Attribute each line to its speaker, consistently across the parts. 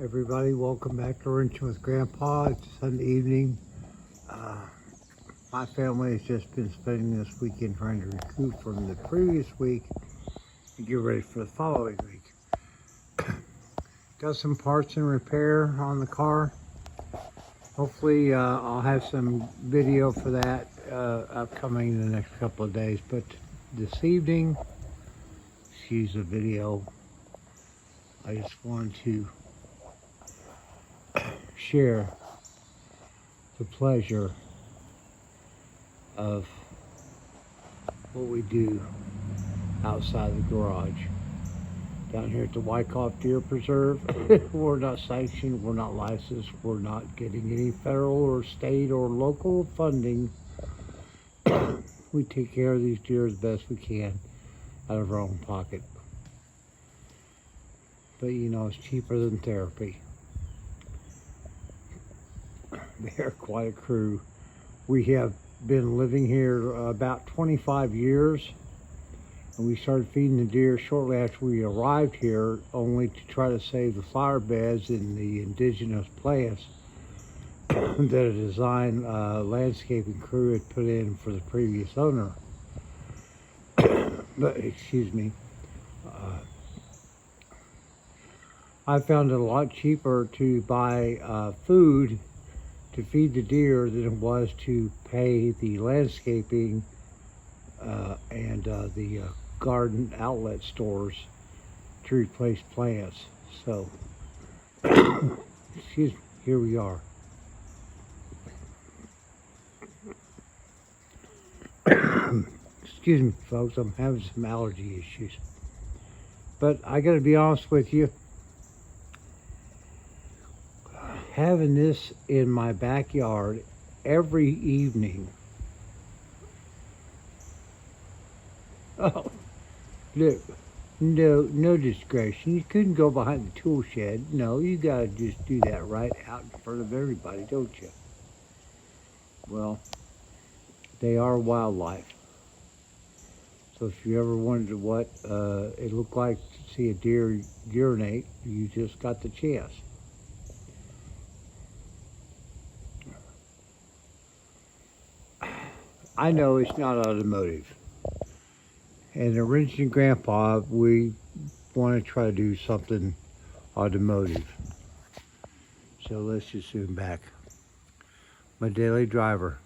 Speaker 1: Everybody, welcome back to Wrenching with Grandpa. It's Sunday evening. My family has just been spending this weekend trying to recoup from the previous week and get ready for the following week. Got some parts in repair on the car. Hopefully I'll have some video for that upcoming in the next couple of days. But this evening, excuse the video, I just wanted to share the pleasure of what we do outside the garage. Down here at the Wyckoff Deer Preserve, we're not sanctioned, we're not licensed, we're not getting any federal or state or local funding. We take care of these deer as best we can out of our own pocket. But you know, it's cheaper than therapy. They're quite a crew. We have been living here about 25 years, and we started feeding the deer shortly after we arrived here, only to try to save the flower beds and the indigenous plants that a design landscaping crew had put in for the previous owner. But excuse me, I found it a lot cheaper to buy food to feed the deer than it was to pay the landscaping and the garden outlet stores to replace plants. So, excuse me, here we are. Excuse me, folks, I'm having some allergy issues. But I gotta be honest with you, having this in my backyard every evening. Oh, look, no discretion. You couldn't go behind the tool shed. No, you gotta just do that right out in front of everybody, don't you? Well, they are wildlife. So if you ever wondered what it looked like to see a deer urinate, you just got the chance. I know it's not automotive. And at Wrenching Grandpa, we want to try to do something automotive. So let's just zoom back. My daily driver.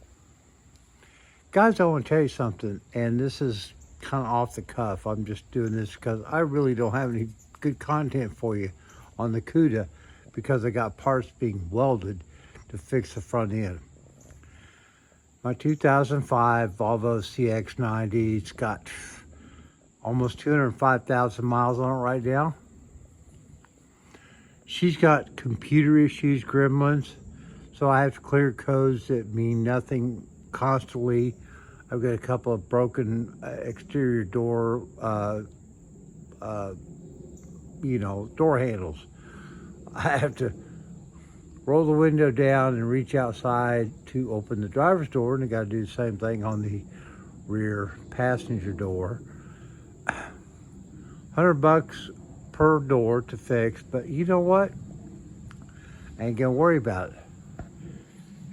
Speaker 1: Guys, I want to tell you something, and this is kind of off the cuff. I'm just doing this because I really don't have any good content for you on the CUDA because I got parts being welded to fix the front end. My 2005 Volvo CX-90, it's got almost 205,000 miles on it right now. She's got computer issues, gremlins, so I have to clear codes that mean nothing constantly. I've got a couple of broken exterior door, door handles. I have to roll the window down and reach outside to open the driver's door, and I got to do the same thing on the rear passenger door. $100 per door to fix, but you know what? I ain't gonna worry about it.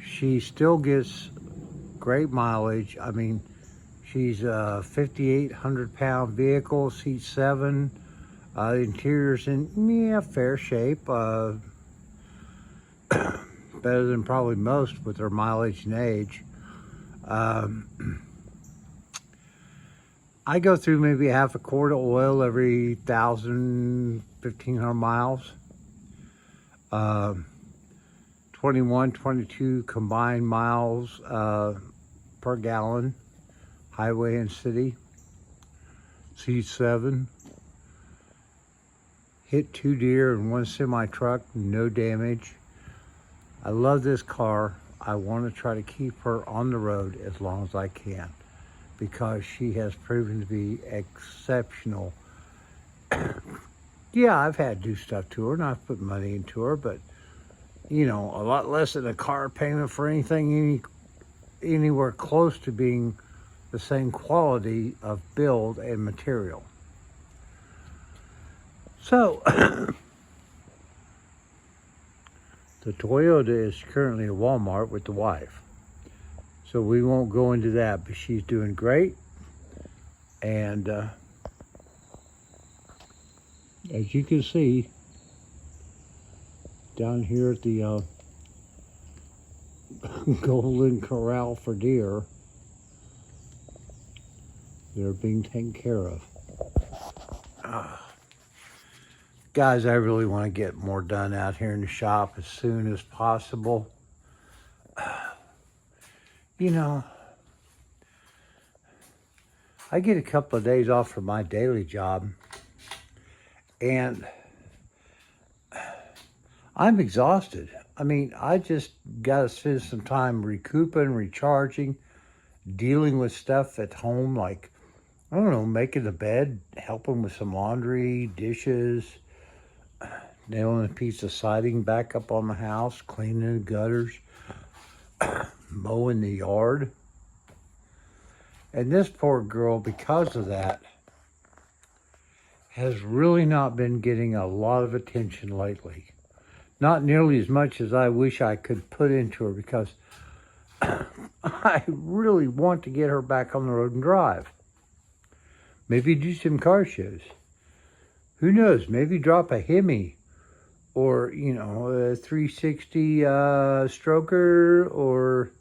Speaker 1: She still gets great mileage. I mean, she's a 5,800 pound vehicle, seat 7. The interior's in, fair shape. Better than probably most with her mileage and age. I go through maybe half a quart of oil every 1,500 miles. 21, 22 combined miles per gallon, highway and city. Seat 7. Hit 2 deer and 1 semi truck, no damage. I love this car. I want to try to keep her on the road as long as I can because she has proven to be exceptional. Yeah, I've had to do stuff to her and I've put money into her, but you know, a lot less than a car payment for anything anywhere close to being the same quality of build and material. So The Toyota is currently at Walmart with the wife. So we won't go into that, but she's doing great. And as you can see, down here at the Golden Corral for deer, they're being taken care of. Guys, I really want to get more done out here in the shop as soon as possible. You know, I get a couple of days off from my daily job, and I'm exhausted. I mean, I just got to spend some time recouping, recharging, dealing with stuff at home, like, I don't know, making the bed, helping with some laundry, dishes, nailing a piece of siding back up on the house, cleaning the gutters, mowing the yard. And this poor girl, because of that, has really not been getting a lot of attention lately. Not nearly as much as I wish I could put into her, because I really want to get her back on the road and drive. Maybe do some car shows. Who knows? Maybe drop a Hemi, or, you know, a 360 stroker, or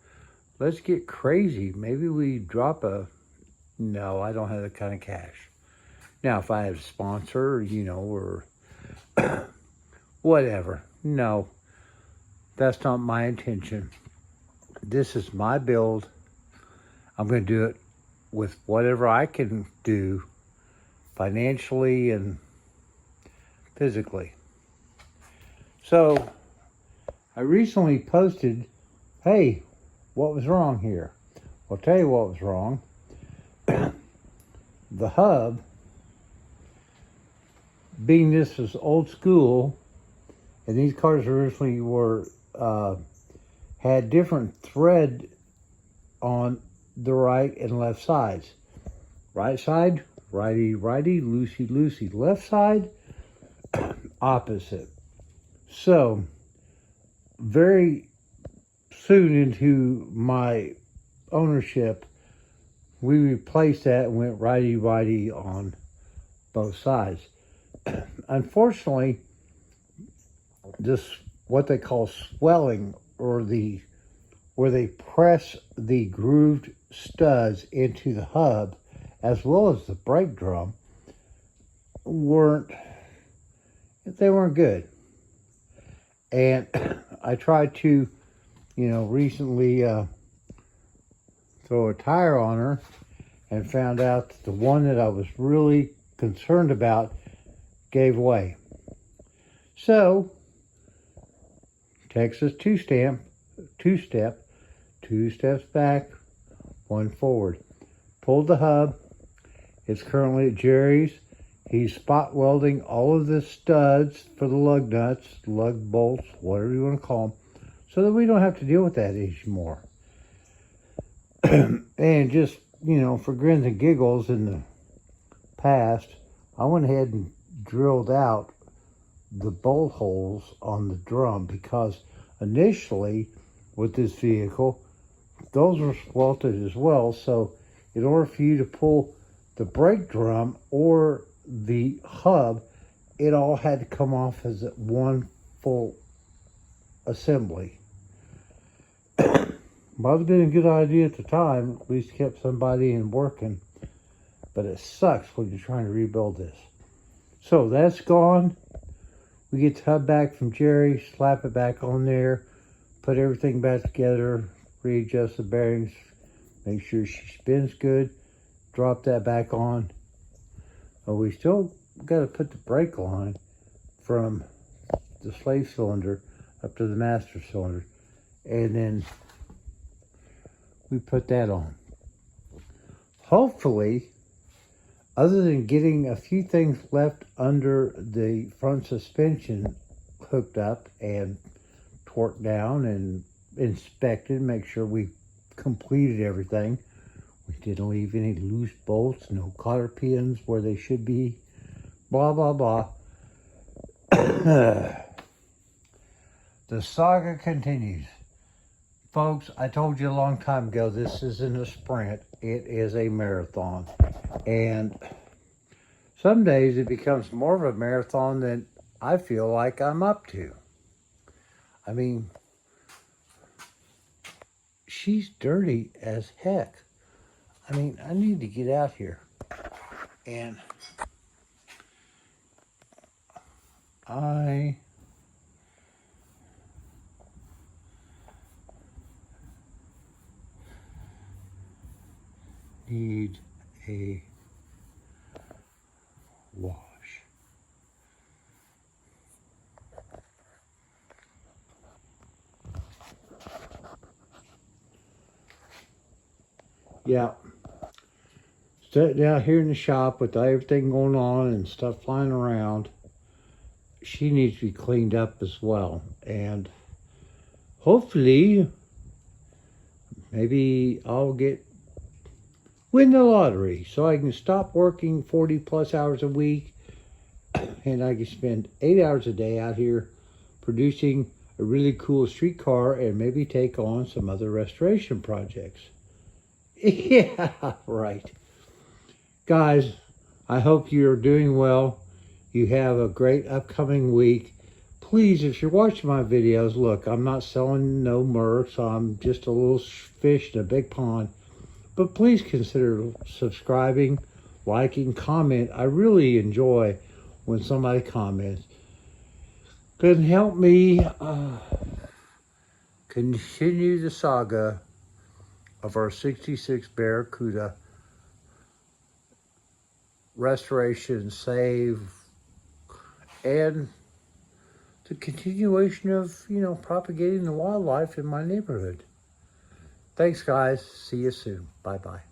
Speaker 1: let's get crazy. Maybe we drop a, no, I don't have that kind of cash. Now, if I have a sponsor, you know, or whatever. No, that's not my intention. This is my build. I'm going to do it with whatever I can do financially and physically. So I recently posted, hey, what was wrong here? I'll tell you what was wrong. The hub, being this was old school, and these cars originally were had different thread on the right and left sides. Right side, righty, righty, loosey, loosey. Left side, opposite. So, very soon into my ownership, we replaced that and went righty, righty on both sides. Unfortunately, this, what they call swelling, or the, where they press the grooved studs into the hub, as well as the brake drum, weren't good. And I tried to, you know, recently throw a tire on her, and found out that the one that I was really concerned about gave way. So, Texas two-step, 2 steps back, 1 forward. Pulled the hub. It's currently at Jerry's. He's spot welding all of the studs for the lug nuts, lug bolts, whatever you want to call them, so that we don't have to deal with that anymore. And just, you know, for grins and giggles, in the past, I went ahead and drilled out the bolt holes on the drum, because initially with this vehicle, those were welted as well. So in order for you to pull the brake drum or the hub, it all had to come off as one full assembly. Might have been a good idea at the time, at least kept somebody in working, but it sucks when you're trying to rebuild this. So that's gone. We get the hub back from Jerry, slap it back on there, put everything back together, readjust the bearings, make sure she spins good, drop that back on. But we still got to put the brake line from the slave cylinder up to the master cylinder, and then we put that on. Hopefully, other than getting a few things left under the front suspension hooked up and torqued down and inspected, make sure we completed everything. We didn't leave any loose bolts, no cotter pins where they should be, blah, blah, blah. The saga continues. Folks, I told you a long time ago, this isn't a sprint, it is a marathon. And some days it becomes more of a marathon than I feel like I'm up to. I mean, she's dirty as heck. I mean, I need to get out here. And I need a wash. Yeah. Sitting out here in the shop with everything going on and stuff flying around, she needs to be cleaned up as well. And hopefully, maybe I'll win the lottery so I can stop working 40 plus hours a week and I can spend 8 hours a day out here producing a really cool streetcar and maybe take on some other restoration projects. Yeah, right. Guys, I hope you're doing well. You have a great upcoming week. Please, if you're watching my videos, look, I'm not selling no merch. I'm just a little fish in a big pond. But please consider subscribing, liking, comment. I really enjoy when somebody comments. Can help me continue the saga of our 66 Barracuda restoration, save, and the continuation of, propagating the wildlife in my neighborhood. Thanks, guys. See you soon. Bye-bye.